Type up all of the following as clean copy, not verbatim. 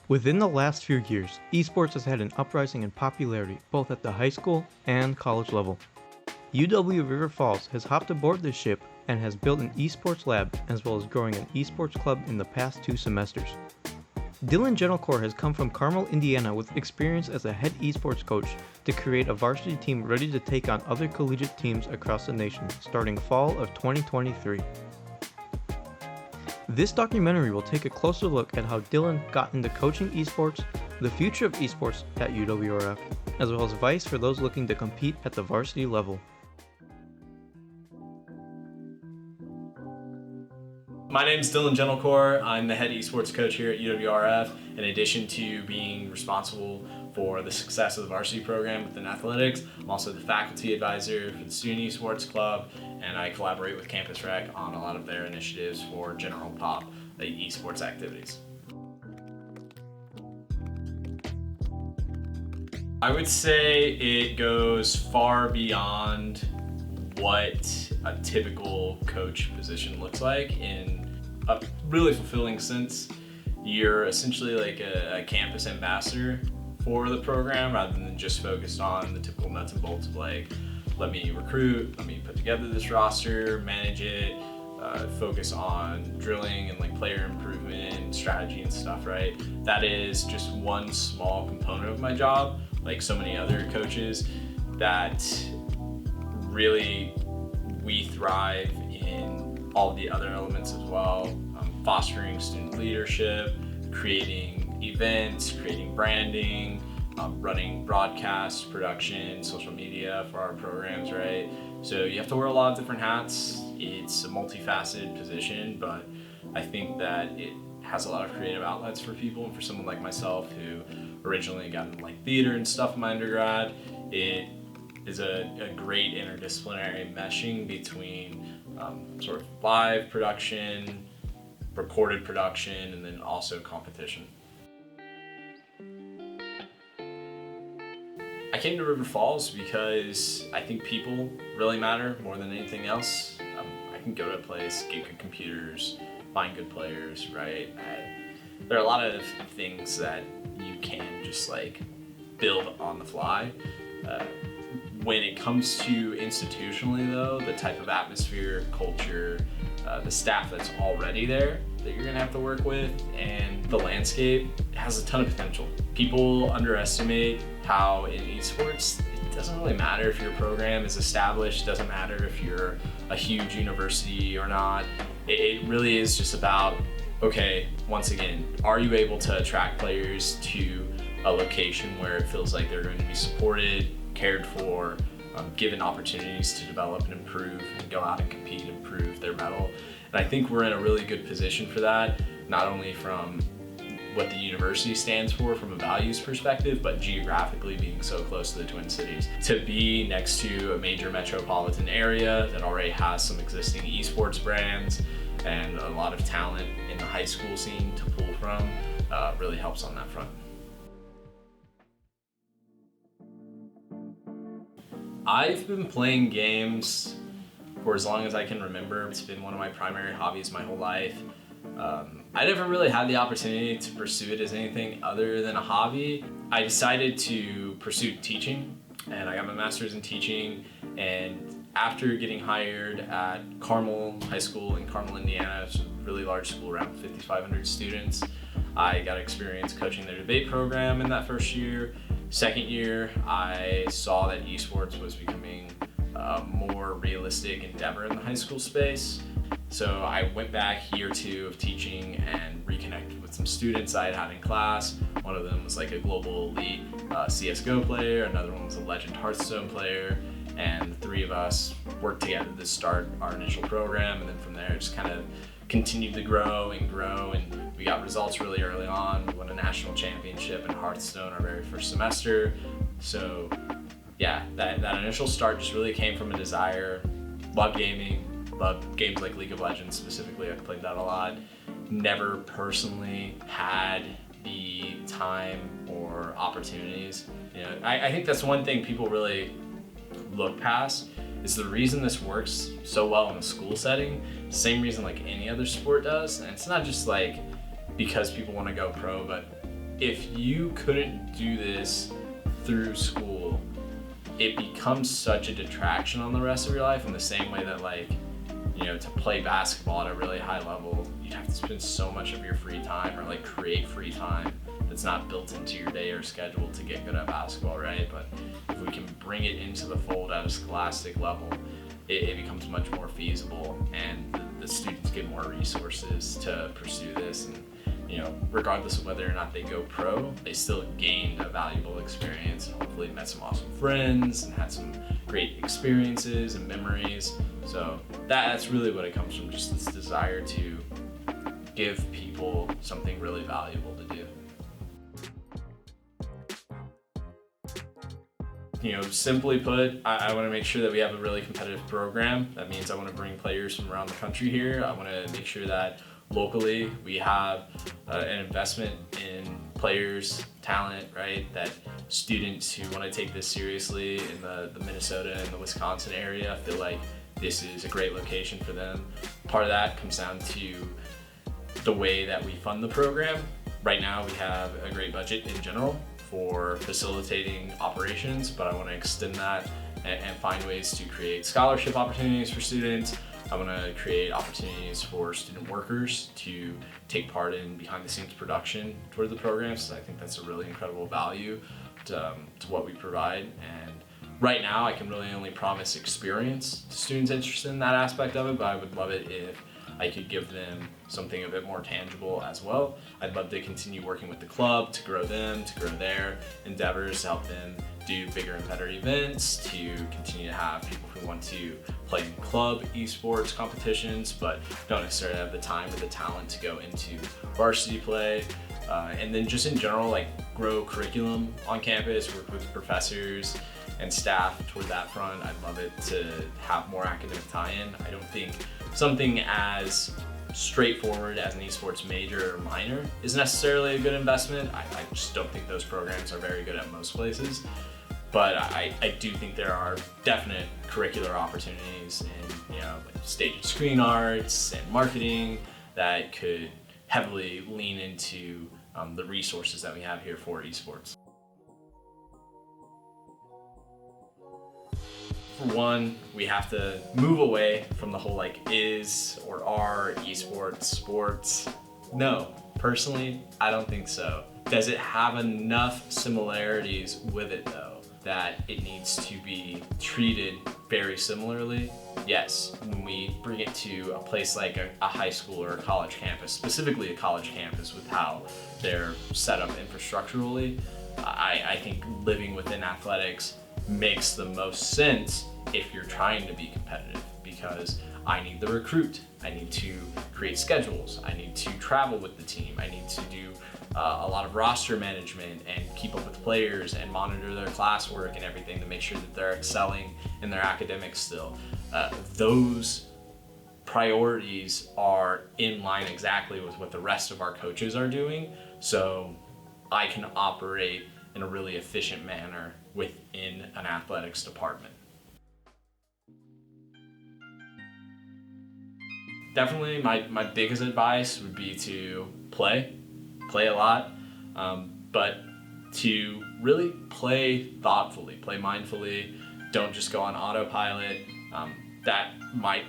Within the last few years, esports has had an uprising in popularity both at the high school and college level. UW River Falls has hopped aboard this ship and has built an esports lab as well as growing an esports club in the past 2 semesters. Dylan Gentilcore has come from Carmel, Indiana with experience as a head esports coach to create a varsity team ready to take on other collegiate teams across the nation starting fall of 2023. This documentary will take a closer look at how Dylan got into coaching esports, the future of esports at UWRF, as well as advice for those looking to compete at the varsity level. My name is Dylan Gentilcore. I'm the head esports coach here at UWRF. In addition to being responsible for the success of the varsity program within athletics, I'm also the faculty advisor for the Student Esports Club, and I collaborate with Campus Rec on a lot of their initiatives for general pop esports activities. I would say it goes far beyond what a typical coach position looks like in a really fulfilling sense. You're essentially like a campus ambassador for the program rather than just focused on the typical nuts and bolts of like, let me recruit, let me put together this roster, manage it, focus on drilling and like player improvement and strategy and stuff, right? That is just one small component of my job, like so many other coaches, that really we thrive in all the other elements as well, fostering student leadership, creating events, creating branding, running broadcast, production, social media for our programs, right? So you have to wear a lot of different hats. It's a multifaceted position, but I think that it has a lot of creative outlets for people. And for someone like myself who originally got into like theater and stuff in my undergrad, it is a great interdisciplinary meshing between sort of live production, recorded production, and then also competition. I came to River Falls because I think people really matter more than anything else. I can go to a place, get good computers, find good players, right? There are a lot of things that you can just like build on the fly. When it comes to institutionally though, the type of atmosphere, culture, the staff that's already there that you're gonna have to work with, and the landscape has a ton of potential. People underestimate how in esports, it doesn't really matter if your program is established, doesn't matter if you're a huge university or not. It really is just about, okay, once again, are you able to attract players to a location where it feels like they're going to be supported, cared for, given opportunities to develop and improve and go out and compete and prove their mettle. And I think we're in a really good position for that, not only from what the university stands for from a values perspective, but geographically being so close to the Twin Cities. To be next to a major metropolitan area that already has some existing esports brands and a lot of talent in the high school scene to pull from really helps on that front. I've been playing games for as long as I can remember. It's been one of my primary hobbies my whole life. I never really had the opportunity to pursue it as anything other than a hobby. I decided to pursue teaching, and I got my master's in teaching. And after getting hired at Carmel High School in Carmel, Indiana, it's a really large school, around 5,500 students, I got experience coaching their debate program in that first year. Second year, I saw that esports was becoming a more realistic endeavor in the high school space. So I went back year 2 of teaching and reconnected with some students I had had in class. One of them was like a global elite CSGO player, another one was a legend Hearthstone player, and the 3 of us worked together to start our initial program, and then from there just kind of continued to grow, and we got results really early on. We won a national championship in Hearthstone our very first semester. So yeah, that initial start just really came from a desire. Love gaming, love games like League of Legends specifically. I've played that a lot. Never personally had the time or opportunities. You know, I think that's one thing people really look past, is the reason this works so well in a school setting, same reason like any other sport does. And it's not just like because people want to go pro, but if you couldn't do this through school, it becomes such a detraction on the rest of your life, in the same way that, like, you know, to play basketball at a really high level, you'd have to spend so much of your free time, or like create free time that's not built into your day or schedule to get good at basketball, right? But if we can bring it into the fold at a scholastic level, it becomes much more feasible, and the students get more resources to pursue this. And, you know, regardless of whether or not they go pro, they still gained a valuable experience, and hopefully met some awesome friends and had some great experiences and memories. So that's really what it comes from, just this desire to give people something really valuable to do. You know, simply put, I want to make sure that we have a really competitive program. That means I want to bring players from around the country here. I want to make sure that locally we have an investment in players, talent, right? That students who want to take this seriously in the Minnesota and the Wisconsin area feel like this is a great location for them. Part of that comes down to the way that we fund the program. Right now we have a great budget in general for facilitating operations, but I want to extend that and find ways to create scholarship opportunities for students. I want to create opportunities for student workers to take part in behind the scenes production toward the program, so I think that's a really incredible value to what we provide. And right now I can really only promise experience to students interested in that aspect of it, but I would love it if I could give them something a bit more tangible as well. I'd love to continue working with the club to grow them, to grow their endeavors, to help them do bigger and better events, to continue to have people who want to play in club esports competitions but don't necessarily have the time or the talent to go into varsity play. And then just in general, like, grow curriculum on campus, work with professors and staff toward that front. I'd love it to have more academic tie-in. I don't think something as straightforward as an esports major or minor is necessarily a good investment. I just don't think those programs are very good at most places. But I do think there are definite curricular opportunities in, you know, like stage and screen arts and marketing that could heavily lean into the resources that we have here for esports. For one, we have to move away from the whole like is or are esports sports. No, personally, I don't think so. Does it have enough similarities with it though that it needs to be treated very similarly? Yes, when we bring it to a place like a high school or a college campus, specifically a college campus with how they're set up infrastructurally, I think living within athletics makes the most sense if you're trying to be competitive, because I need to recruit, I need to create schedules, I need to travel with the team, I need to do a lot of roster management and keep up with players and monitor their classwork and everything to make sure that they're excelling in their academics still. Those priorities are in line exactly with what the rest of our coaches are doing, so I can operate in a really efficient manner within an athletics department. Definitely my biggest advice would be to play a lot, but to really play thoughtfully, play mindfully. Don't just go on autopilot. That might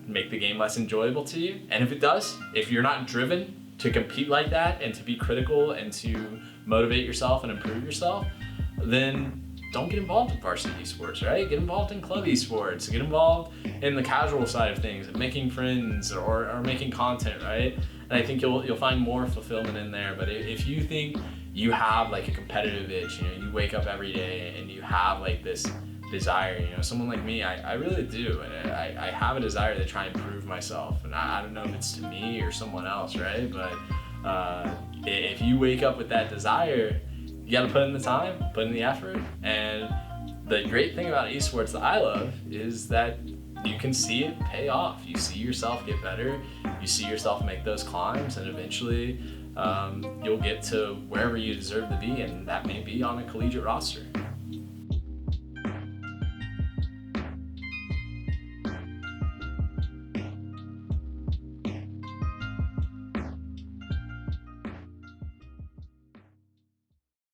make the game less enjoyable to you, and if it does, if you're not driven to compete like that and to be critical and to motivate yourself and improve yourself, then don't get involved in varsity esports, right? Get involved in club esports, get involved in the casual side of things, and making friends or making content, right? And I think you'll find more fulfillment in there. But if you think you have like a competitive itch, you know, you wake up every day and you have like this desire, you know, someone like me, I really do, and I have a desire to try and prove myself, and I don't know if it's to me or someone else, right? But if you wake up with that desire, you gotta put in the time, put in the effort. And the great thing about esports that I love is that you can see it pay off. You see yourself get better, you see yourself make those climbs, and eventually you'll get to wherever you deserve to be, and that may be on a collegiate roster.